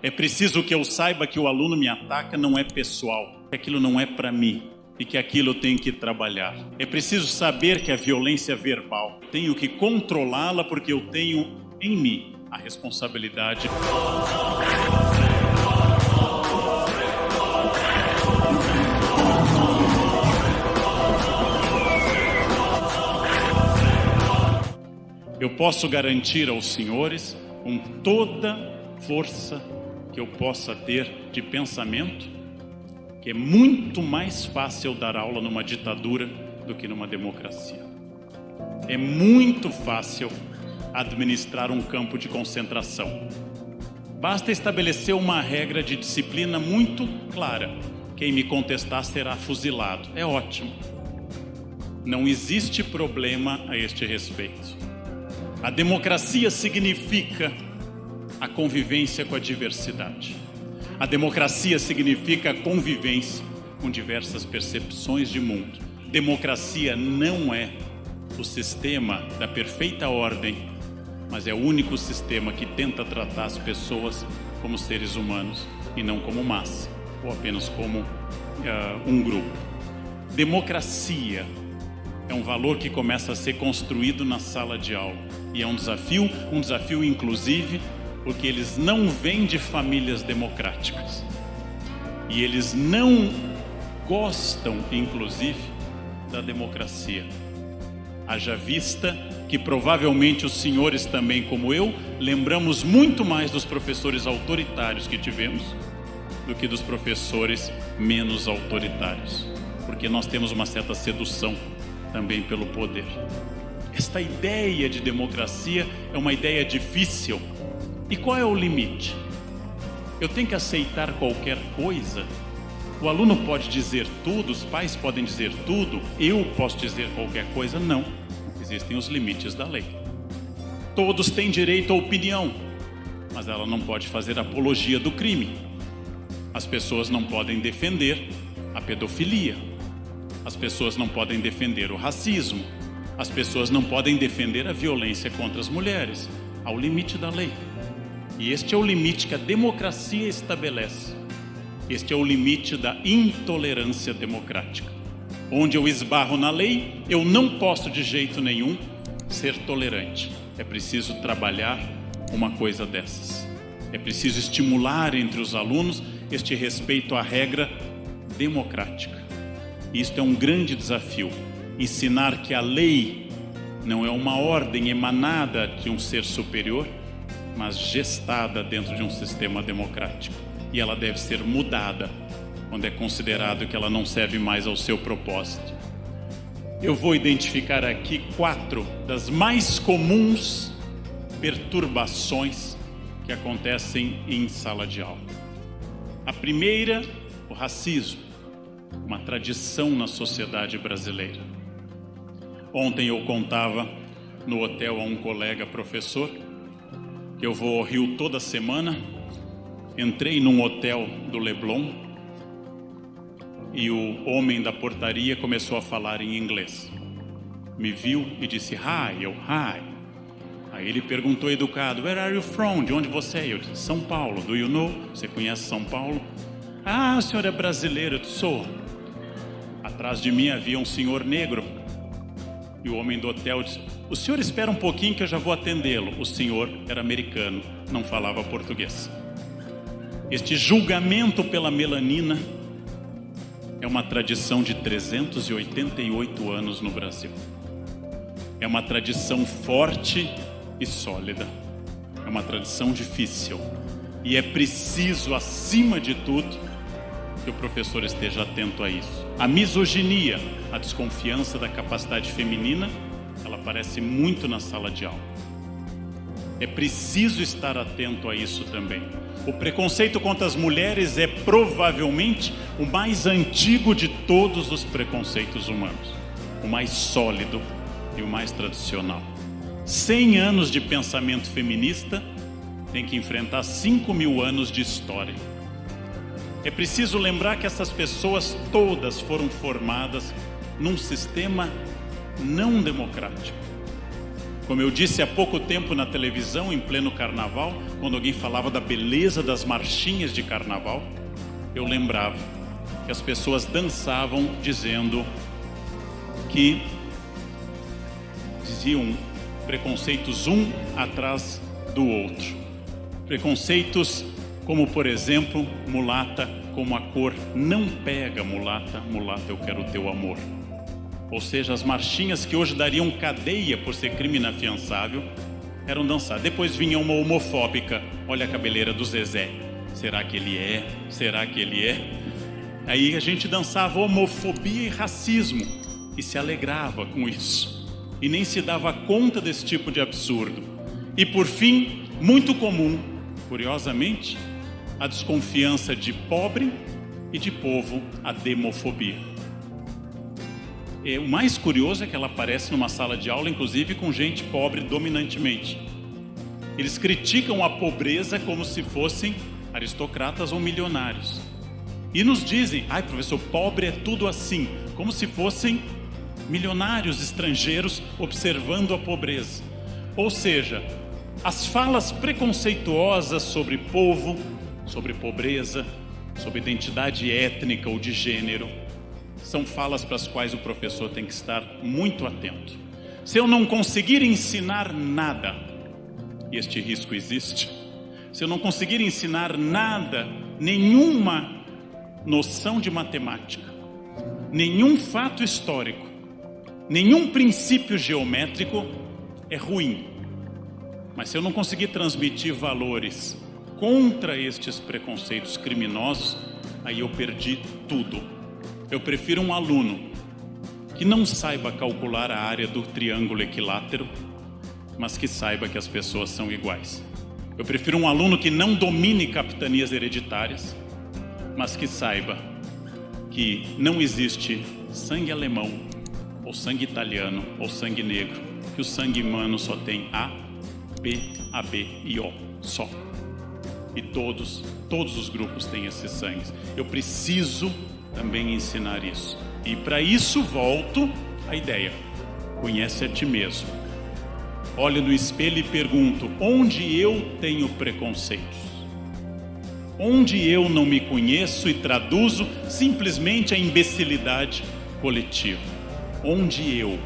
É preciso que eu saiba que o aluno me ataca não é pessoal, que aquilo não é para mim e que aquilo eu tenho que trabalhar. É preciso saber que a violência verbal, tenho que controlá-la porque eu tenho em mim a responsabilidade. Eu posso garantir aos senhores, com toda força que eu possa ter de pensamento, que é muito mais fácil dar aula numa ditadura do que numa democracia. É muito fácil administrar um campo de concentração. Basta estabelecer uma regra de disciplina muito clara. Quem me contestar será fuzilado. É ótimo. Não existe problema a este respeito. A democracia significa a convivência com a diversidade. A democracia significa a convivência com diversas percepções de mundo. Democracia não é o sistema da perfeita ordem, mas é o único sistema que tenta tratar as pessoas como seres humanos e não como massa, ou apenas como um grupo. Democracia é um valor que começa a ser construído na sala de aula. E é um desafio inclusive, porque eles não vêm de famílias democráticas. E eles não gostam, inclusive, da democracia. Haja vista que provavelmente os senhores também, como eu, lembramos muito mais dos professores autoritários que tivemos do que dos professores menos autoritários. Porque nós temos uma certa sedução também pelo poder. Esta ideia de democracia é uma ideia difícil. E qual é o limite? Eu tenho que aceitar qualquer coisa? O aluno pode dizer tudo, os pais podem dizer tudo, eu posso dizer qualquer coisa? Não. Existem os limites da lei. Todos têm direito à opinião, mas ela não pode fazer apologia do crime. As pessoas não podem defender a pedofilia. As pessoas não podem defender o racismo. As pessoas não podem defender a violência contra as mulheres. Há o limite da lei. E este é o limite que a democracia estabelece. Este é o limite da intolerância democrática. Onde eu esbarro na lei, eu não posso de jeito nenhum ser tolerante. É preciso trabalhar uma coisa dessas. É preciso estimular entre os alunos este respeito à regra democrática. Isto é um grande desafio. Ensinar que a lei não é uma ordem emanada de um ser superior, mas gestada dentro de um sistema democrático. E ela deve ser mudada quando é considerado que ela não serve mais ao seu propósito. Eu vou identificar aqui 4 das mais comuns perturbações que acontecem em sala de aula. A primeira, o racismo, uma tradição na sociedade brasileira. Ontem eu contava no hotel a um colega professor que eu vou ao Rio toda semana. Entrei num hotel do Leblon e o homem da portaria começou a falar em inglês. Me viu e disse hi, eu hi. Aí ele perguntou educado, where are you from? De onde você é? Eu disse, São Paulo, do you know? Você conhece São Paulo? Ah, o senhor é brasileiro? Eu disse, sou. Atrás de mim havia um senhor negro. E o homem do hotel disse, o senhor espera um pouquinho que eu já vou atendê-lo. O senhor era americano, não falava português. Este julgamento pela melanina é uma tradição de 388 anos no Brasil. É uma tradição forte e sólida. É uma tradição difícil. E é preciso, acima de tudo, que o professor esteja atento a isso. A misoginia, a desconfiança da capacidade feminina, ela aparece muito na sala de aula. É preciso estar atento a isso também. O preconceito contra as mulheres é provavelmente o mais antigo de todos os preconceitos humanos. O mais sólido e o mais tradicional. 100 anos de pensamento feminista tem que enfrentar 5.000 anos de história. É preciso lembrar que essas pessoas todas foram formadas num sistema não democrático. Como eu disse há pouco tempo na televisão, em pleno carnaval, quando alguém falava da beleza das marchinhas de carnaval, eu lembrava que as pessoas dançavam dizendo que diziam preconceitos um atrás do outro. Preconceitos como, por exemplo, mulata, como a cor não pega mulata, mulata eu quero o teu amor. Ou seja, as marchinhas que hoje dariam cadeia por ser crime inafiançável eram dançadas. Depois vinha uma homofóbica, olha a cabeleira do Zezé, será que ele é? Será que ele é? Aí a gente dançava homofobia e racismo e se alegrava com isso e nem se dava conta desse tipo de absurdo. E por fim, muito comum, curiosamente, a desconfiança de pobre e de povo, a demofobia. O mais curioso é que ela aparece numa sala de aula, inclusive com gente pobre dominantemente. Eles criticam a pobreza como se fossem aristocratas ou milionários. E nos dizem, ai professor, pobre é tudo assim, como se fossem milionários estrangeiros observando a pobreza. Ou seja, as falas preconceituosas sobre povo, sobre pobreza, sobre identidade étnica ou de gênero, são falas para as quais o professor tem que estar muito atento. Se eu não conseguir ensinar nada, e este risco existe, se eu não conseguir ensinar nada, nenhuma noção de matemática, nenhum fato histórico, nenhum princípio geométrico, é ruim. Mas se eu não conseguir transmitir valores contra estes preconceitos criminosos, aí eu perdi tudo. Eu prefiro um aluno que não saiba calcular a área do triângulo equilátero, mas que saiba que as pessoas são iguais. Eu prefiro um aluno que não domine capitanias hereditárias, mas que saiba que não existe sangue alemão, ou sangue italiano, ou sangue negro, que o sangue humano só tem A, B, AB e O, só. E todos os grupos têm esses sangues. Eu preciso também ensinar isso. E para isso volto à ideia. Conhece a ti mesmo. Olho no espelho e pergunto, onde eu tenho preconceitos? Onde eu não me conheço e traduzo simplesmente a imbecilidade coletiva? Onde eu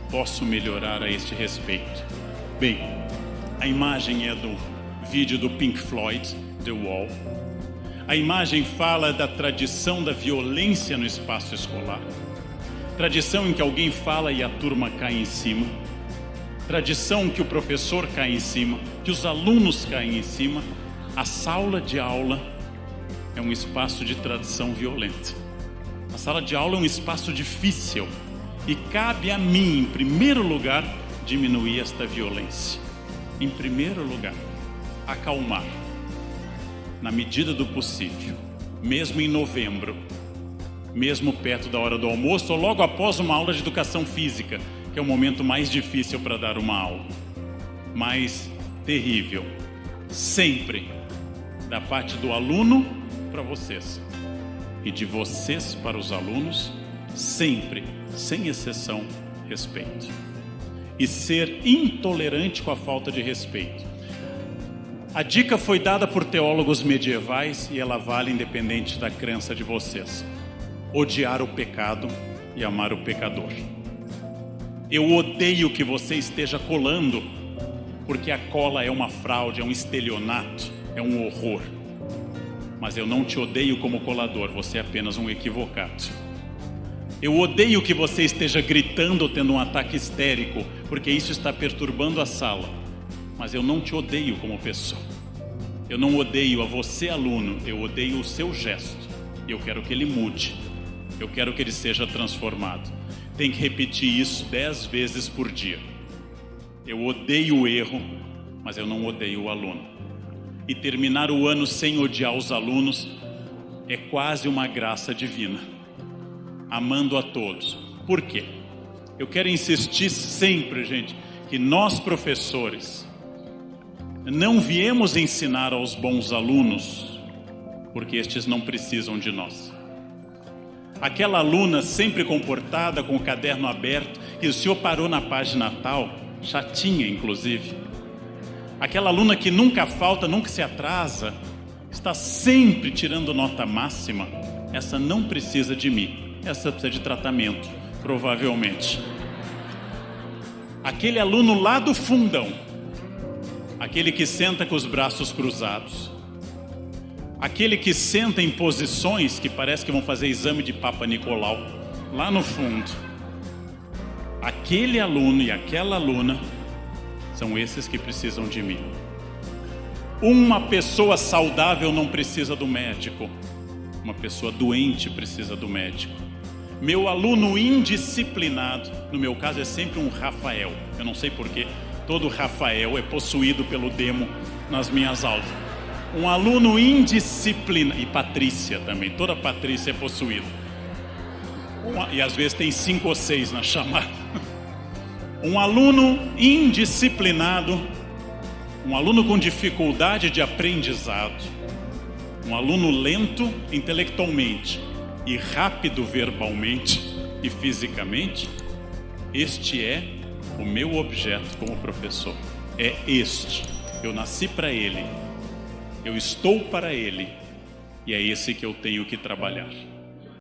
posso melhorar a este respeito? Bem, a imagem é do vídeo do Pink Floyd, The Wall. A imagem fala da tradição da violência no espaço escolar. Tradição em que alguém fala e a turma cai em cima. Tradição que o professor cai em cima, que os alunos caem em cima. A sala de aula é um espaço de tradição violenta. A sala de aula é um espaço difícil e cabe a mim, em primeiro lugar, diminuir esta violência. Em primeiro lugar, acalmar. Na medida do possível, mesmo em novembro, mesmo perto da hora do almoço ou logo após uma aula de educação física, que é o momento mais difícil para dar uma aula, mais terrível, sempre da parte do aluno para vocês e de vocês para os alunos, sempre, sem exceção, respeito. E ser intolerante com a falta de respeito. A dica foi dada por teólogos medievais e ela vale independente da crença de vocês. Odiar o pecado e amar o pecador. Eu odeio que você esteja colando, porque a cola é uma fraude, é um estelionato, é um horror. Mas eu não te odeio como colador, você é apenas um equivocado. Eu odeio que você esteja gritando ou tendo um ataque histérico, porque isso está perturbando a sala. Mas eu não te odeio como pessoa. Eu não odeio a você, aluno, eu odeio o seu gesto. E eu quero que ele mude. Eu quero que ele seja transformado. Tem que repetir isso 10 vezes por dia. Eu odeio o erro, mas eu não odeio o aluno. E terminar o ano sem odiar os alunos é quase uma graça divina. Amando a todos. Por quê? Eu quero insistir sempre, gente, que nós professores não viemos ensinar aos bons alunos, porque estes não precisam de nós. Aquela aluna sempre comportada, com o caderno aberto, e o senhor parou na página tal, chatinha inclusive, aquela aluna que nunca falta, nunca se atrasa, está sempre tirando nota máxima, essa não precisa de mim, essa precisa de tratamento, provavelmente. Aquele aluno lá do fundão, aquele que senta com os braços cruzados, aquele que senta em posições que parece que vão fazer exame de Papa Nicolau, lá no fundo, aquele aluno e aquela aluna são esses que precisam de mim. Uma pessoa saudável não precisa do médico, uma pessoa doente precisa do médico. Meu aluno indisciplinado, no meu caso é sempre um Rafael, eu não sei porquê, todo Rafael é possuído pelo demo nas minhas aulas. Um aluno indisciplinado, e Patrícia também, toda Patrícia é possuída. E às vezes tem 5 ou 6 na chamada. Um aluno indisciplinado, um aluno com dificuldade de aprendizado, um aluno lento intelectualmente e rápido verbalmente e fisicamente, este é o meu objeto como professor. É este. Eu nasci para ele, eu estou para ele, e é esse que eu tenho que trabalhar.